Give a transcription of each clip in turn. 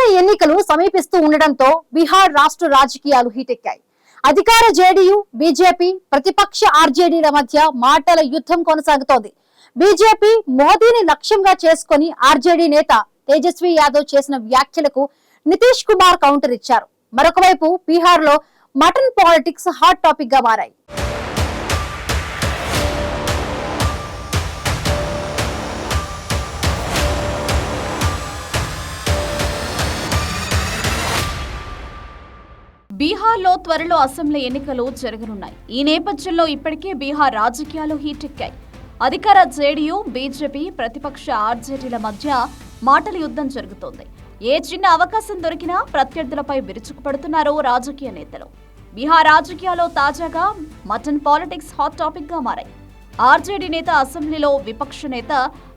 Assembly ఎన్నికలు సమీపిస్తూ ఉండడంతో బీహార్ రాష్ట్ర రాజకీయాలు హీటెక్కాయి. అధికార జేడీయూ, బీజేపీ, ప్రతిపక్ష ఆర్జేడీల మధ్య మాటల యుద్ధం కొనసాగుతోంది. బీజేపీ మోదీని లక్ష్యంగా చేసుకుని ఆర్జేడీ నేత తేజస్వి యాదవ్ చేసిన వ్యాఖ్యలకు నితీష్ కుమార్ కౌంటర్ ఇచ్చారు. మరొక వైపు బీహార్ లో మటన్ పాలిటిక్స్ హాట్ టాపిక్ గా మారాయి. బీహార్లో త్వరలో అసెంబ్లీ ఎన్నికలు జరగనున్నాయి. ఈ నేపథ్యంలో ఇప్పటికే బీహార్ రాజకీయాలు హీటెక్కాయి. అధికార జేడీయూ, బీజేపీ, ప్రతిపక్ష ఆర్జేడీల మధ్య మాటల యుద్ధం జరుగుతోంది. ఏ చిన్న అవకాశం దొరికినా ప్రత్యర్థులపై విరుచుకుపడుతున్నారు రాజకీయ నేతలు. బీహార్ రాజకీయాల్లో తాజాగా మటన్ పాలిటిక్స్ హాట్ టాపిక్ గా మారాయి. ఆర్జేడీ నేత అసెంబ్లీలో విపక్ష నేత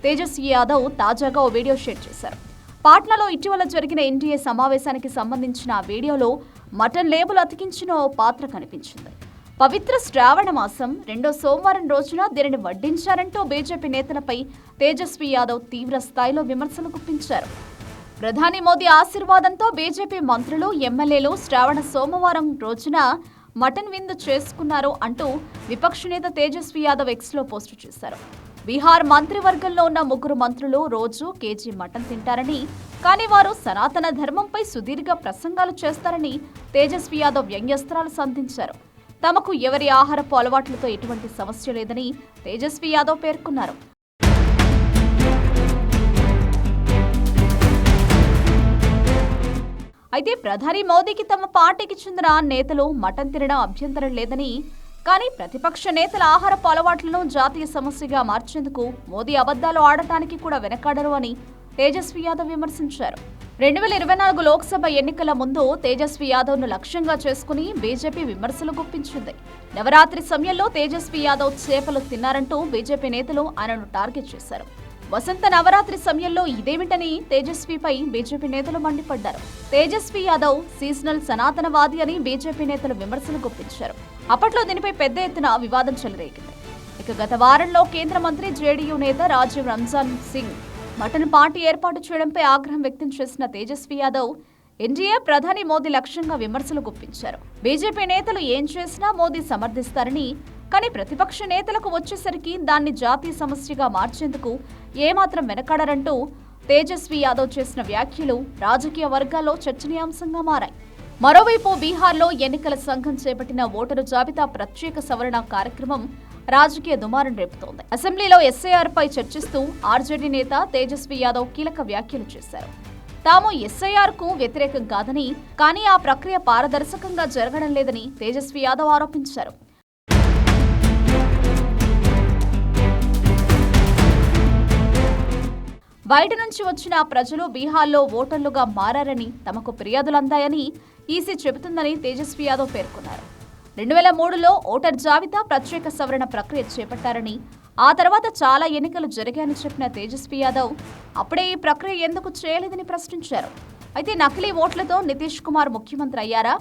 తేజస్వి యాదవ్ తాజాగా ఓ వీడియో షేర్ చేశారు. పాట్నాలో ఇటీవల జరిగిన ఎన్డీఏ సమావేశానికి సంబంధించిన వీడియోలో మటన్ లేబుల్ అతికించిన ఓ పాత్ర కనిపించింది. పవిత్ర శ్రావణ మాసం రెండో సోమవారం రోజున దీనిని వడ్డించారంటూ బీజేపీ నేతలపై తేజస్వి యాదవ్ తీవ్ర స్థాయిలో విమర్శలు గుప్పించారు. ప్రధాని మోదీ ఆశీర్వాదంతో బీజేపీ మంత్రులు, ఎమ్మెల్యేలు శ్రావణ సోమవారం రోజున మటన్ విందు చేసుకున్నారు అంటూ విపక్ష నేత తేజస్వి యాదవ్ ఎక్స్లో పోస్టు చేశారు. బీహార్ మంత్రివర్గంలో ఉన్న 3 మంత్రులు రోజు కేజీ మటన్ తింటారని, కానీ వారు సనాతన ధర్మంపై సుదీర్ఘ ప్రసంగాలు చేస్తారని తేజస్వి యాదవ్ వ్యంగ్యాస్త్రాలు సంధించారు. తమకు ఎవరి ఆహారపు అలవాట్లతో ఎటువంటి సమస్య లేదని తేజస్వి యాదవ్ పేర్కొన్నారు. అయితే ప్రధాని మోదీకి తమ పార్టీకి చెందిన నేతలు మటన్ తినడం అభ్యంతరం లేదని, కానీ ప్రతిపక్ష నేతల ఆహారపు అలవాట్లను జాతీయ సమస్యగా మార్చేందుకు మోదీ అబద్ధాలు ఆడటానికి కూడా వెనకాడరు అని తేజస్వి యాదవ్ విమర్శించారు. 2024 లోక్సభ ఎన్నికల ముందు తేజస్వి యాదవ్ను లక్ష్యంగా చేసుకుని బీజేపీ విమర్శలు గుప్పించింది. నవరాత్రి సమయంలో తేజస్వి యాదవ్ చేపలు తిన్నారంటూ బీజేపీ నేతలు ఆయనను టార్గెట్ చేశారు. వసంత నవరాత్రి సమయంలో ఇదేమిటని తేజస్విపై బీజేపీ నేతలు మండిపడ్డారు. తేజస్వి యాదవ్ సీజనల్ సనాతనవాది అని బీజేపీ నేతలు విమర్శలు గుప్పించారు. అప్పట్లో దీనిపై పెద్ద ఎత్తున వివాదం చెలరేగింది. ఇక గత వారంలో కేంద్ర మంత్రి జేడీయూ నేత రాజీవ్ రంజాన్ సింగ్ మటన్ పార్టీ ఏర్పాటు చేయడంపై ఆగ్రహం వ్యక్తం చేసిన తేజస్వి యాదవ్ ఎన్డీఏ ప్రధాని మోదీ లక్ష్యంగా విమర్శలు గుప్పించారు. బీజేపీ నేతలు ఏం చేసినా మోదీ సమర్థిస్తారని, కానీ ప్రతిపక్ష నేతలకు వచ్చేసరికి దాన్ని జాతీయ సమస్యగా మార్చేందుకు ఏమాత్రం వెనకాడరంటూ తేజస్వి యాదవ్ చేసిన వ్యాఖ్యలు రాజకీయ వర్గాల్లో చర్చనీయాంశంగా మారాయి. మరోవైపు బీహార్లో ఎన్నికల సంఘం చేపట్టిన ఓటరు జాబితా ప్రత్యేక సవరణ కార్యక్రమం రాజకీయ దుమారం రేపుతోంది. అసెంబ్లీలో ఎస్ఐఆర్ పై చర్చిస్తూ ఆర్జేడీ నేత తేజస్వి యాదవ్ కీలక వ్యాఖ్యలు చేశారు. తాము ఎస్ఐఆర్ కు వ్యతిరేకం కాదని, కానీ ఆ ప్రక్రియ పారదర్శకంగా జరగడం లేదని తేజస్వి యాదవ్ ఆరోపించారు. బయట నుంచి వచ్చిన ప్రజలు బీహార్లో ఓటర్లుగా మారారని, తమకు ఫిర్యాదులు అందాయని ఈసీ చెబుతుందని తేజస్వి యాదవ్ పేర్కొన్నారు. 2003లో ఓటర్ జాబితా ప్రత్యేక సవరణ ప్రక్రియ చేపట్టారని, ఆ తర్వాత చాలా ఎన్నికలు జరిగాయని చెప్పిన తేజస్వి యాదవ్ అప్పుడే ఈ ప్రక్రియ ఎందుకు చేయలేదని ప్రశ్నించారు. అయితే నకిలీ ఓట్లతో నితీష్ కుమార్ ముఖ్యమంత్రి అయ్యారా?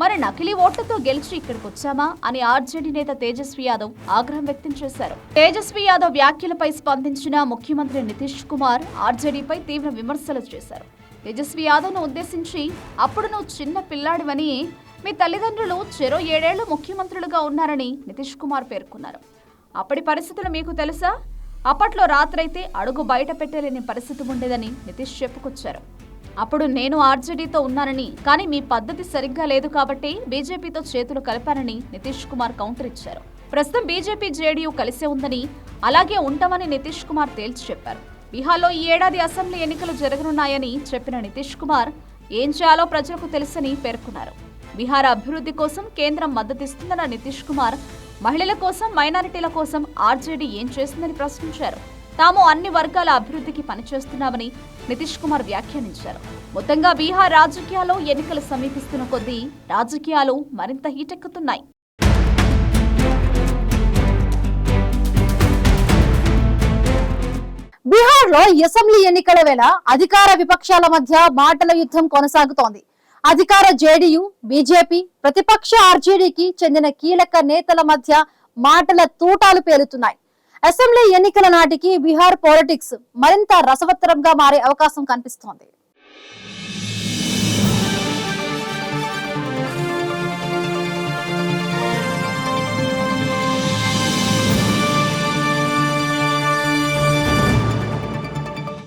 మరి నకిలీ ఓట్లతో గెలిచి ఇక్కడికి వచ్చామా అని ఆర్జేడీ నేత తేజస్వి యాదవ్ ఆగ్రహం వ్యక్తం చేశారు. తేజస్వి యాదవ్ వ్యాఖ్యలపై స్పందించిన ముఖ్యమంత్రి నితీష్ కుమార్ ఆర్జేడీపై తీవ్ర విమర్శలు చేశారు. తేజస్వి యాదవ్ను ఉద్దేశించి, అప్పుడు నువ్వు చిన్న పిల్లాడివని, మీ తల్లిదండ్రులు చెరో 7 ఏళ్లు ముఖ్యమంత్రులుగా ఉన్నారని నితీష్ కుమార్ పేర్కొన్నారు. అప్పటి పరిస్థితులు మీకు తెలుసా? అప్పట్లో రాత్రైతే అడుగు బయట పెట్టలేని పరిస్థితి ఉండేదని నితీష్ చెప్పుకొచ్చారు. అప్పుడు నేను ఆర్జేడీతో ఉన్నానని, కానీ మీ పద్ధతి సరిగ్గా లేదు కాబట్టి బీజేపీతో చేతులు కలిపారని నితీష్ కుమార్ కౌంటర్ ఇచ్చారు. ప్రస్తుతం బీజేపీ జేడీయూ కలిసే ఉందని, అలాగే ఉంటామని నితీష్ కుమార్ తేల్చి చెప్పారు. బీహార్లో ఈ ఏడాది అసెంబ్లీ ఎన్నికలు జరగనున్నాయని చెప్పిన నితీష్ కుమార్ ఏం చేయాలో ప్రజలకు తెలుసని పేర్కొన్నారు. బీహార్ అభివృద్ధి కోసం కేంద్రం మద్దతిస్తుందన్న నితీష్ కుమార్ మహిళల కోసం, మైనారిటీల కోసం ఆర్జేడీ ఏం చేస్తుందని ప్రశ్నించారు. తాము అన్ని వర్గాల అభివృద్ధికి పనిచేస్తున్నామని నితీష్ కుమార్ వ్యాఖ్యానించారు. మొత్తంగా బీహార్ రాజకీయాల్లో ఎన్నికలు సమీపిస్తున్న కొద్దీ రాజకీయాలు మరింత హీటెక్కుతున్నాయి. బీహార్ లో అసెంబ్లీ ఎన్నికల వేళ అధికార విపక్షాల మధ్య మాటల యుద్ధం కొనసాగుతోంది. అధికార జేడీయూ, బీజేపీ, ప్రతిపక్ష ఆర్జేడీకి చెందిన కీలక నేతల మధ్య మాటల తూటాలు పేలుతున్నాయి. అసెంబ్లీ ఎన్నికల నాటికి బీహార్ పాలిటిక్స్ మరింత రసవత్తరంగా మారే అవకాశం కనిపిస్తోంది.